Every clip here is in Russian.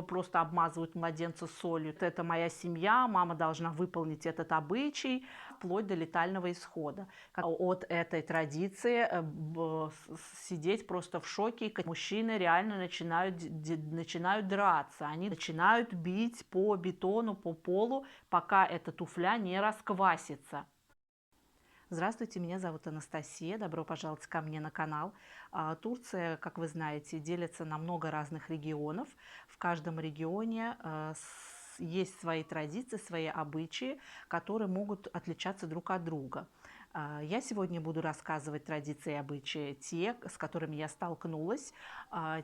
просто обмазывают младенца солью. Это моя семья, мама должна выполнить этот обычай, вплоть до летального исхода. От этой традиции сидеть просто в шоке. Мужчины реально начинают драться, они начинают бить по бетону, по полу, пока эта туфля не расквасится. Здравствуйте, меня зовут Анастасия. Добро пожаловать ко мне на канал. Турция, как вы знаете, делится на много разных регионов. В каждом регионе есть свои традиции, свои обычаи, которые могут отличаться друг от друга. Я сегодня буду рассказывать традиции и обычаи, те, с которыми я столкнулась,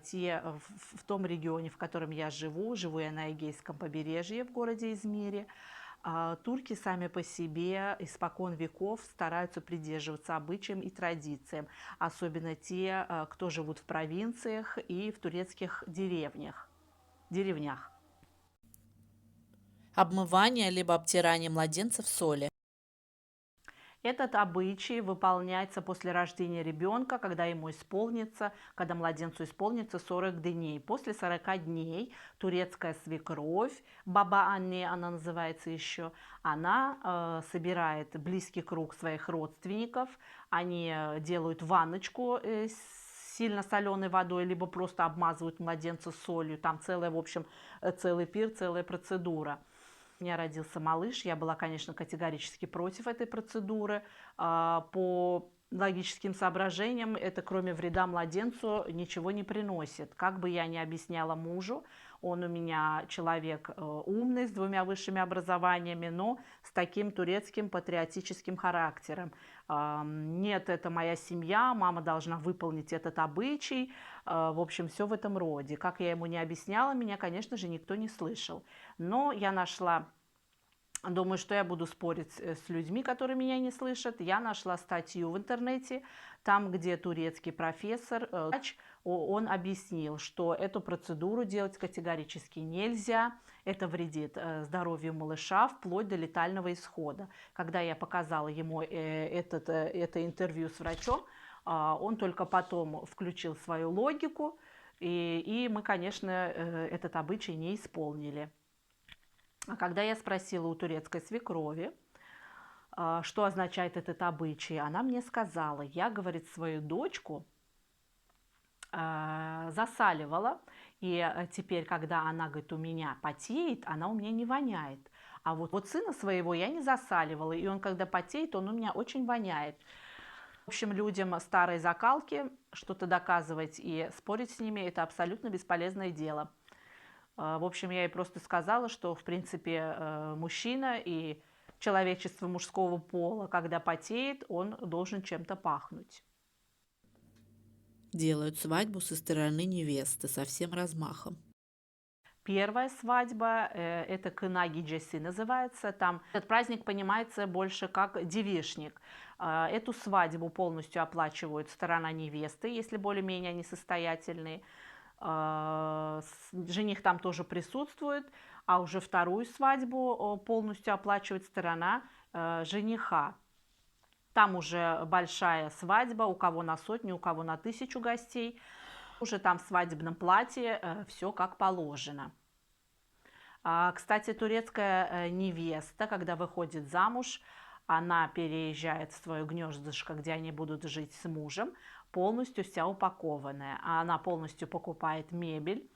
те в том регионе, в котором я живу. Живу я на Эгейском побережье в городе Измире. Турки сами по себе испокон веков стараются придерживаться обычаям и традициям, особенно те, кто живут в провинциях и в турецких деревнях. Обмывание либо обтирание младенца в соли. Этот обычай выполняется после рождения ребенка, когда младенцу исполнится 40 дней. После 40 дней турецкая свекровь, баба Анне она называется еще, она собирает близкий круг своих родственников, они делают ванночку с сильно соленой водой, либо просто обмазывают младенца солью. Там целая, в общем, целый пир, целая процедура. У меня родился малыш, я была, конечно, категорически против этой процедуры. По логическим соображениям это, кроме вреда младенцу, ничего не приносит. Как бы я ни объясняла мужу, он у меня человек умный, с двумя высшими образованиями, но с таким турецким патриотическим характером. Нет, это моя семья, мама должна выполнить этот обычай. В общем, все в этом роде. Как я ему не объясняла, меня, конечно же, никто не слышал. Но я нашла, думаю, что я буду спорить с людьми, которые меня не слышат. Я нашла статью в интернете, там, где турецкий профессор, он объяснил, что эту процедуру делать категорически нельзя. Это вредит здоровью малыша вплоть до летального исхода. Когда я показала ему это интервью с врачом, он только потом включил свою логику, и мы, конечно, этот обычай не исполнили. А когда я спросила у турецкой свекрови, что означает этот обычай, она мне сказала, я, говорит, свою дочку засаливала, и теперь, когда она, говорит, у меня потеет, она у меня не воняет. А вот сына своего я не засаливала, и он, когда потеет, он у меня очень воняет. В общем, людям старой закалки что-то доказывать и спорить с ними – это абсолютно бесполезное дело. В общем, я ей просто сказала, что, в принципе, мужчина и человечество мужского пола, когда потеет, он должен чем-то пахнуть. Делают свадьбу со стороны невесты со всем размахом. Первая свадьба, это кына гиджеси называется. Там этот праздник понимается больше как девишник. Эту свадьбу полностью оплачивают сторона невесты, если более-менее они состоятельные. Жених там тоже присутствует, а уже вторую свадьбу полностью оплачивает сторона жениха. Там уже большая свадьба, у кого на сотню, у кого на 1000 гостей. Уже там в свадебном платье все как положено. Кстати, турецкая невеста, когда выходит замуж, она переезжает в свое гнездышко, где они будут жить с мужем, полностью вся упакованная. Она полностью покупает мебель,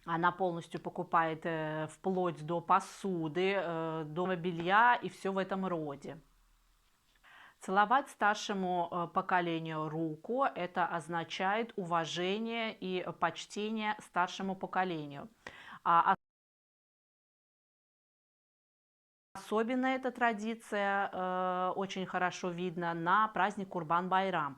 она полностью покупает вплоть до посуды, до белья и все в этом роде. Целовать старшему поколению руку – это означает уважение и почтение старшему поколению. Особенно эта традиция очень хорошо видна на праздник Курбан-Байрам.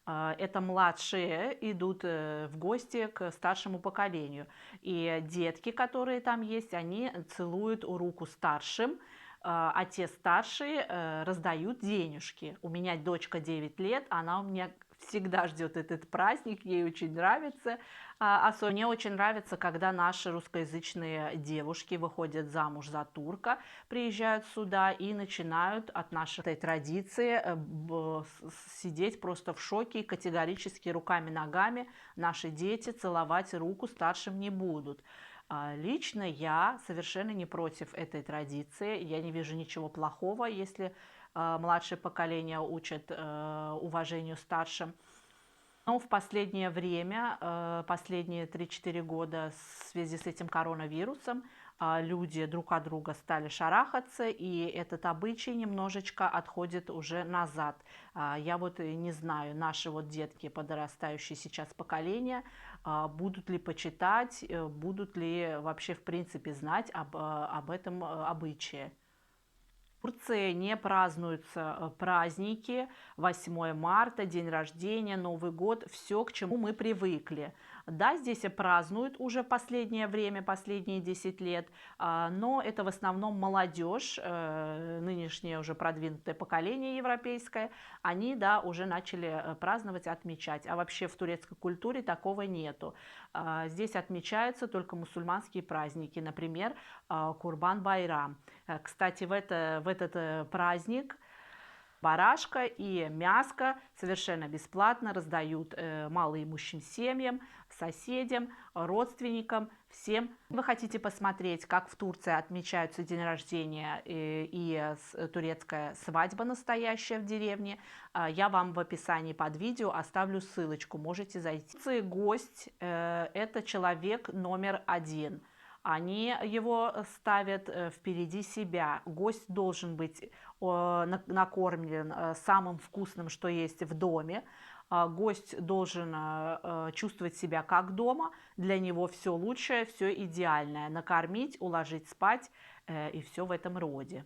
Это младшие идут в гости к старшему поколению. И детки, которые там есть, они целуют руку старшим, а те старшие раздают денежки. У меня дочка 9 лет, она у меня всегда ждет этот праздник, ей очень нравится. Особенно мне очень нравится, когда наши русскоязычные девушки выходят замуж за турка, приезжают сюда и начинают от нашей этой традиции сидеть просто в шоке и категорически руками-ногами наши дети целовать руку старшим не будут. Лично я совершенно не против этой традиции. Я не вижу ничего плохого, если младшее поколение учат уважению старшим. Но в последнее время, последние 3-4 года в связи с этим коронавирусом, люди друг от друга стали шарахаться, и этот обычай немножечко отходит уже назад. Я вот не знаю, наши вот детки, подрастающие сейчас поколения, будут ли почитать, будут ли вообще в принципе знать об этом обычае. В Турции не празднуются праздники, 8 марта, день рождения, Новый год, все, к чему мы привыкли. Да, здесь и празднуют уже последнее время, последние 10 лет, но это в основном молодежь, нынешнее уже продвинутое поколение европейское, они, да, уже начали праздновать, отмечать. А вообще в турецкой культуре такого нету. Здесь отмечаются только мусульманские праздники, например, Курбан-Байрам. Кстати, в этот праздник барашка и мяско совершенно бесплатно раздают малоимущим семьям, соседям, родственникам, всем. Вы хотите посмотреть, как в Турции отмечаются день рождения и турецкая свадьба настоящая в деревне, я вам в описании под видео оставлю ссылочку, можете зайти. В Турции гость это человек номер один. Они его ставят впереди себя. Гость должен быть накормлен самым вкусным, что есть в доме. Гость должен чувствовать себя как дома. Для него все лучшее, все идеальное. Накормить, уложить спать и все в этом роде.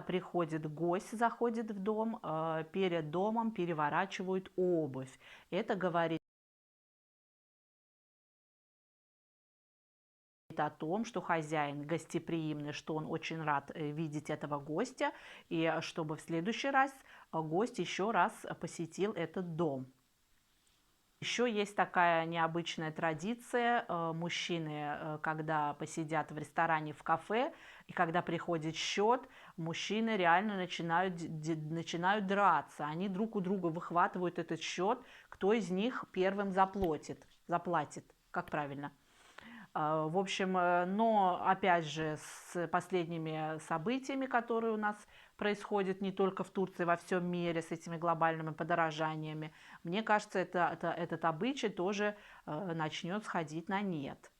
Приходит гость, заходит в дом, перед домом переворачивают обувь. Это говорит о том, что хозяин гостеприимный, что он очень рад видеть этого гостя, и чтобы в следующий раз гость еще раз посетил этот дом. Еще есть такая необычная традиция. Мужчины, когда посидят в ресторане, в кафе, и когда приходит счет, мужчины реально начинают драться. Они друг у друга выхватывают этот счет, кто из них первым заплатит, как правильно. В общем, но опять же с последними событиями, которые у нас происходят не только в Турции, во всем мире, с этими глобальными подорожаниями, мне кажется, этот обычай тоже начнет сходить на нет.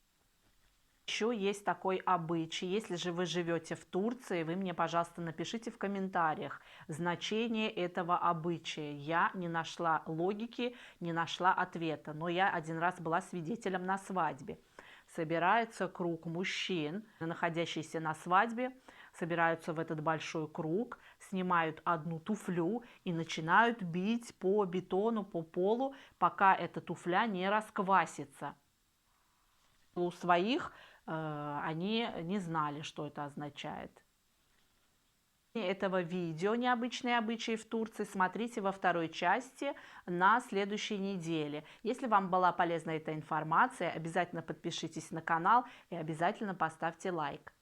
Еще есть такой обычай. Если же вы живете в Турции, вы мне, пожалуйста, напишите в комментариях значение этого обычая. Я не нашла логики, не нашла ответа, но я один раз была свидетелем на свадьбе. Собирается круг мужчин, находящихся на свадьбе, собираются в этот большой круг, снимают одну туфлю и начинают бить по бетону, по полу, пока эта туфля не расквасится. У своих они не знали, что это означает. Этого видео «Необычные обычаи в Турции» смотрите во второй части на следующей неделе. Если вам была полезна эта информация, обязательно подпишитесь на канал и обязательно поставьте лайк.